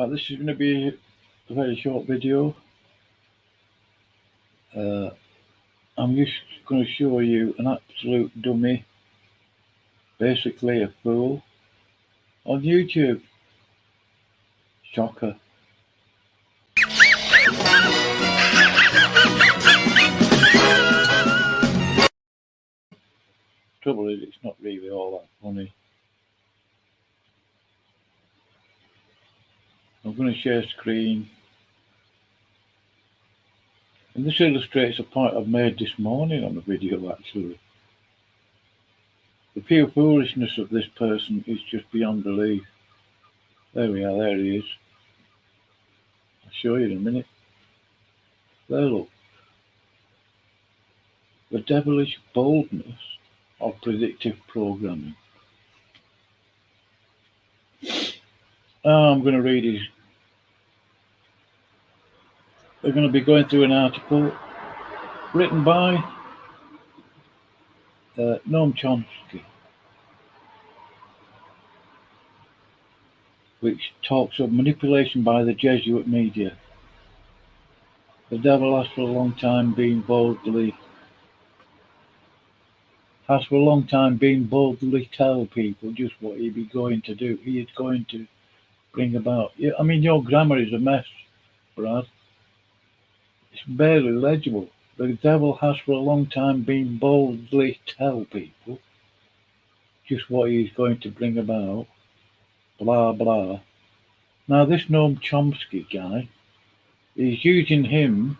This is going to be a very short video. I'm just going to show you an absolute dummy, basically a fool, on YouTube. Shocker. Trouble is, it's not really all that funny. I'm going to share screen. And this illustrates a point I've made this morning on the video, actually. The pure foolishness of this person is just beyond belief. There we are, there he is. I'll show you in a minute. There, look. The devilish boldness of predictive programming. I'm going to read his. We're going to be going through an article written by Noam Chomsky, which talks of manipulation by the Jesuit media. The devil has for a long time been boldly tell people just what he'd be going to do. He is going to bring about. I mean, your grammar is a mess, Brad. It's barely legible. The devil has for a long time been boldly tell people just what he's going to bring about. Blah, blah. Now, this Noam Chomsky guy is using him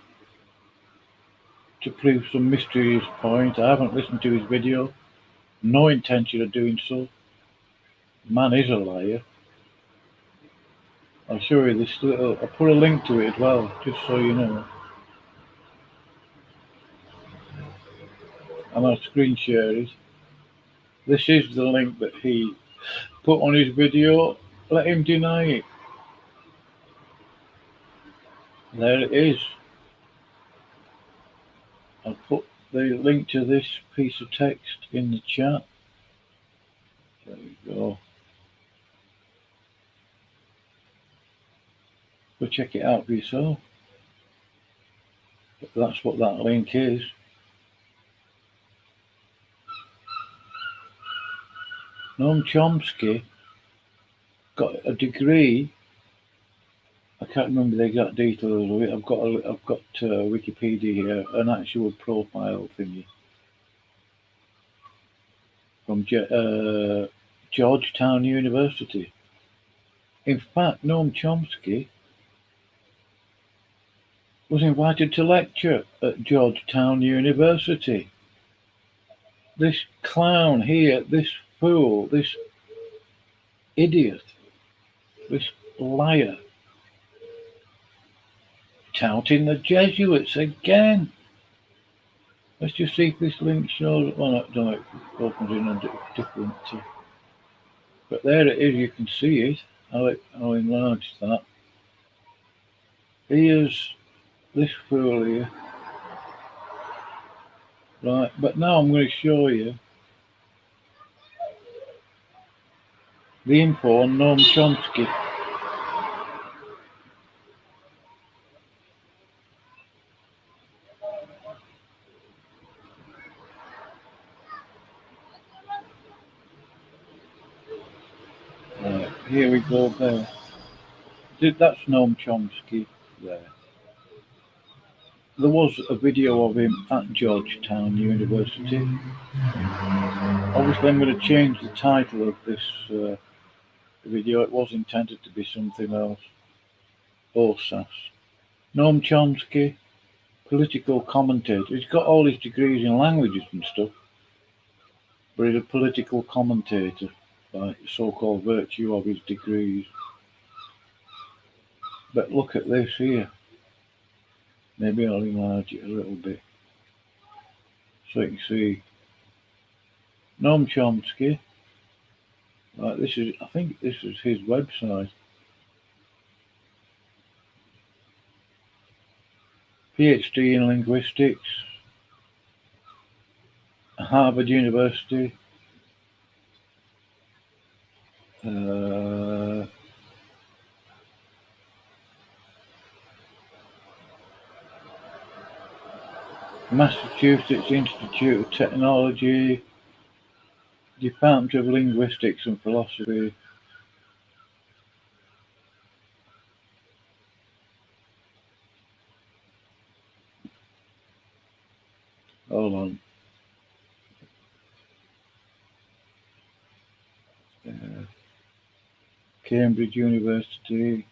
to prove some mysterious point. I haven't listened to his video. No intention of doing so. Man is a liar. I'll show you this little. I'll put a link to it as well, just so you know. And I'll screen share it. This is the link that he put on his video. Let him deny it. There it is. I'll put the link to this piece of text in the chat. There we go. Go check it out for yourself. But that's what that link is. Noam Chomsky got a degree. I can't remember the exact details of it. I've got Wikipedia here, an actual profile thingy from Georgetown University. In fact, Noam Chomsky was invited to lecture at Georgetown University. This clown here, this fool, this idiot, this liar, touting the Jesuits again. Let's just see if this link shows. Well, I don't know if it opens in a different. But there it is. You can see it. I'll enlarge that. Here's this fool here. Right, but now I'm going to show you the info on Noam Chomsky. Right, here we go there. That's Noam Chomsky there. There was a video of him at Georgetown University. Obviously, I'm going to change the title of this video. It was intended to be something else. OSAS. Noam Chomsky, political commentator. He's got all his degrees in languages and stuff, but he's a political commentator by so-called virtue of his degrees. But look at this here. Maybe I'll enlarge it a little bit so you can see Noam Chomsky. Right, I think this is his website. PhD in linguistics, Harvard University. Massachusetts Institute of Technology, Department of Linguistics and Philosophy. Hold on. Cambridge University.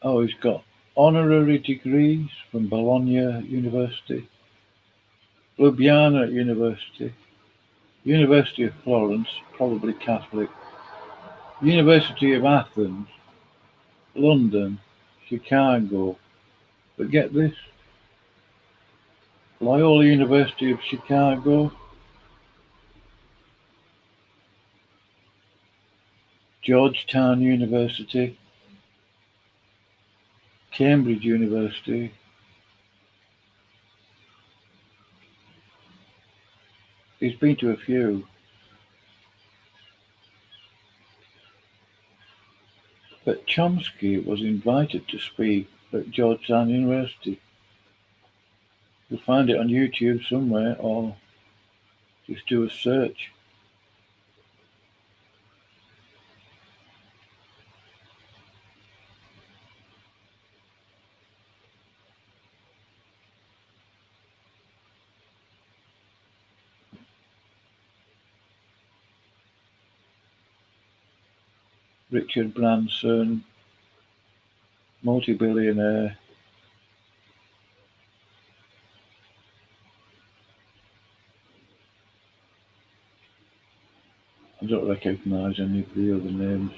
Oh, he's got honorary degrees from Bologna University, Ljubljana University, University of Florence, probably Catholic, University of Athens, London, Chicago. But get this, Loyola University of Chicago, Georgetown University, Cambridge University, he's been to a few. But Chomsky was invited to speak at Georgetown University. You'll find it on YouTube somewhere, or just do a search. Richard Branson, multi-billionaire. I don't recognise any of the other names.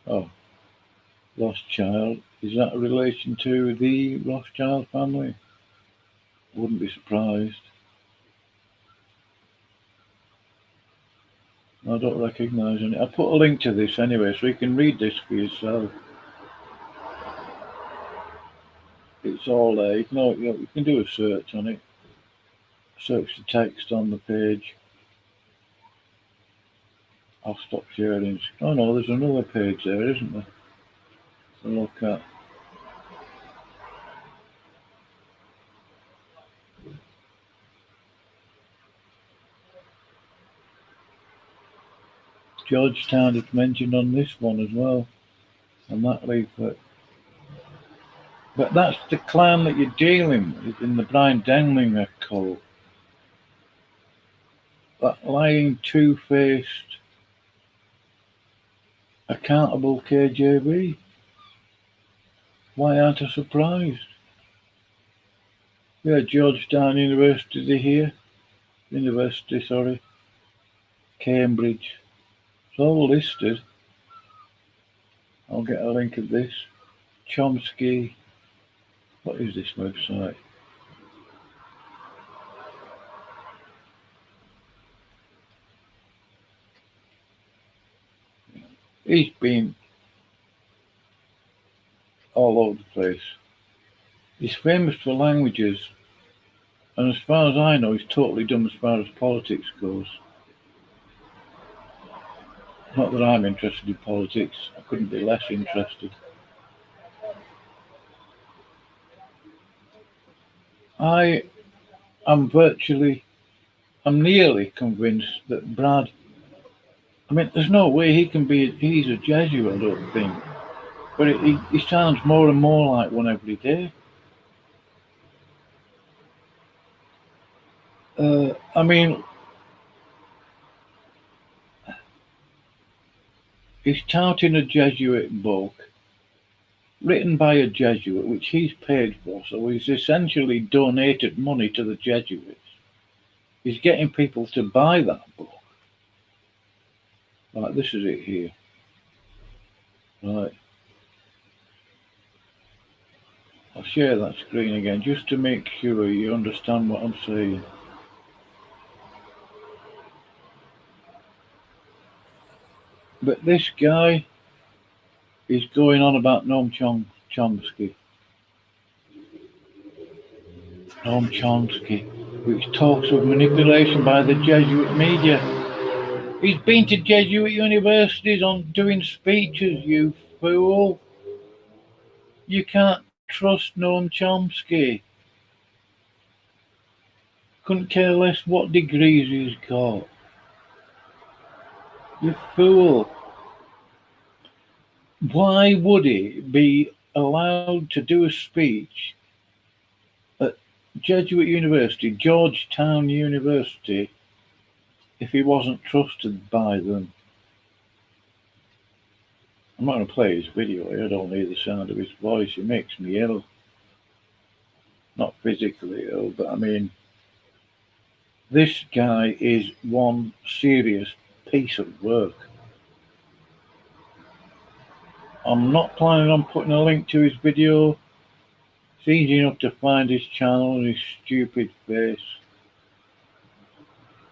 Oh, Rothschild. Is that a relation to the Rothschild family? Wouldn't be surprised. I don't recognise any. I'll put a link to this anyway, so you can read this for yourself. It's all there. You can do a search on it. Search the text on the page. I'll stop sharing. Oh no, there's another page there, isn't there? To look at. Georgetown is mentioned on this one as well, on that leaflet. But that's the clown that you're dealing with in the Bryan Denlinger cult. That lying, two-faced, accountable KJV. Why aren't I surprised? Yeah, Georgetown University here. Cambridge. It's all listed. I'll get a link of this. Chomsky. What is this website? He's been all over the place. He's famous for languages, and as far as I know, he's totally dumb as far as politics goes. Not that I'm interested in politics. I couldn't be less interested. I'm nearly convinced that Brad, there's no way he's a Jesuit, I don't think. But he sounds more and more like one every day. He's touting a Jesuit book written by a Jesuit, which he's paid for, so he's essentially donated money to the Jesuits. He's getting people to buy that book. Right, this is it here. Right. I'll share that screen again just to make sure you understand what I'm saying. But this guy is going on about Noam Chomsky. Noam Chomsky, which talks of manipulation by the Jesuit media. He's been to Jesuit universities on doing speeches, you fool. You can't trust Noam Chomsky. Couldn't care less what degrees he's got. You fool. Why would he be allowed to do a speech at Jesuit University, Georgetown University, if he wasn't trusted by them? I'm not going to play his video here. I don't hear the sound of his voice. He makes me ill. Not physically ill, but I mean, this guy is one serious piece of work. I'm not planning on putting a link to his video. It's easy enough to find his channel and his stupid face.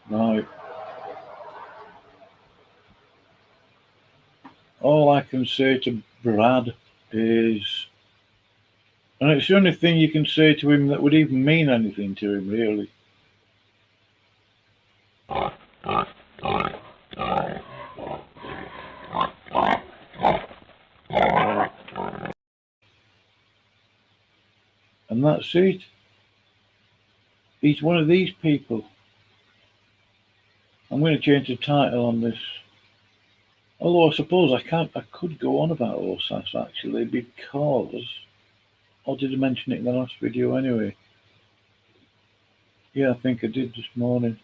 Right. All I can say to Brad is, and it's the only thing you can say to him that would even mean anything to him, really. And that's it. He's one of these people. I'm going to change the title on this. Although I suppose I could go on about OSAS actually, because, or did I mention it in the last video anyway? Yeah, I think I did this morning.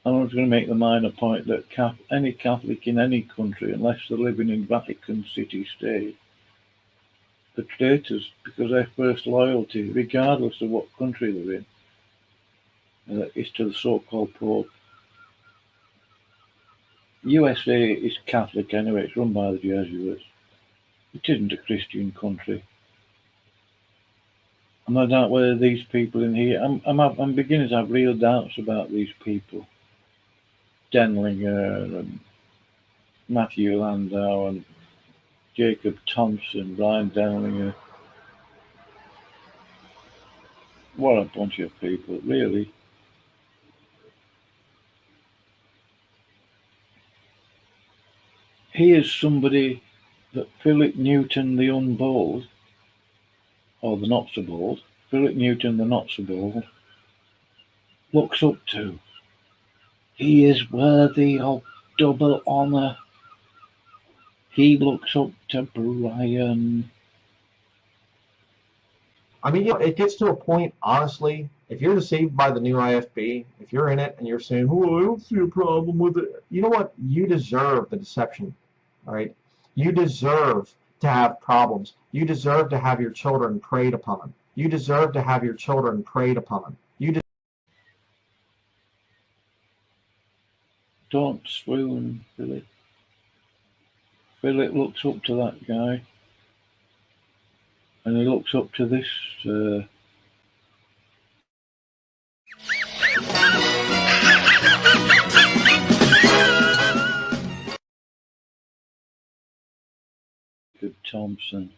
I was going to make the minor point that any Catholic in any country, unless they're living in Vatican City State, are traitors, because their first loyalty, regardless of what country they're in, is to the so-called Pope. USA is Catholic anyway, it's run by the Jesuits. It isn't a Christian country. And I doubt whether these people in here, I'm beginning to have real doubts about these people. Denlinger and Matthew Landau and Jacob Thompson, Bryan Denlinger. What a bunch of people, really. Here's somebody that Philip Newton the Unbold, or the Not So Bold, Philip Newton the Not So Bold, looks up to. He is worthy of double honour. He looks up to Bryan. I mean, it gets to a point, honestly, if you're deceived by the new IFB, if you're in it and you're saying, oh, I don't see a problem with it, you know what? You deserve the deception, all right? You deserve to have problems. You deserve to have your children preyed upon. You deserve to have your children preyed upon. Don't swoon, Philip. Philip looks up to that guy. And he looks up to this Jacob Thompson.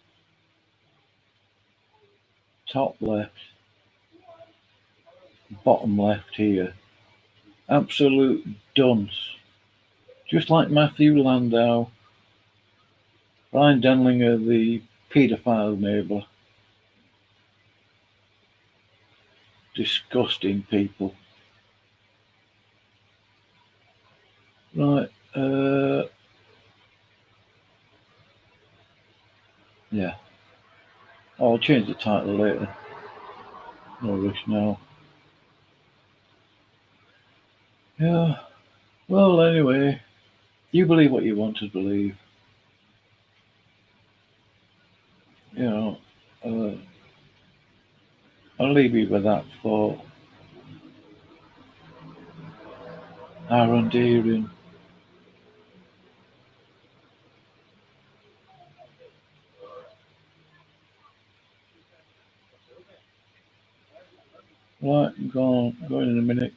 Top left, bottom left here. Absolute dunce. Just like Matthew Landau, Bryan Denlinger, the paedophile neighbour. Disgusting people. Right, yeah. I'll change the title later. No rush now. Yeah. Well, anyway, you believe what you want to believe. You know, I'll leave you with that for Aaron Deering. Right, I'm going in a minute.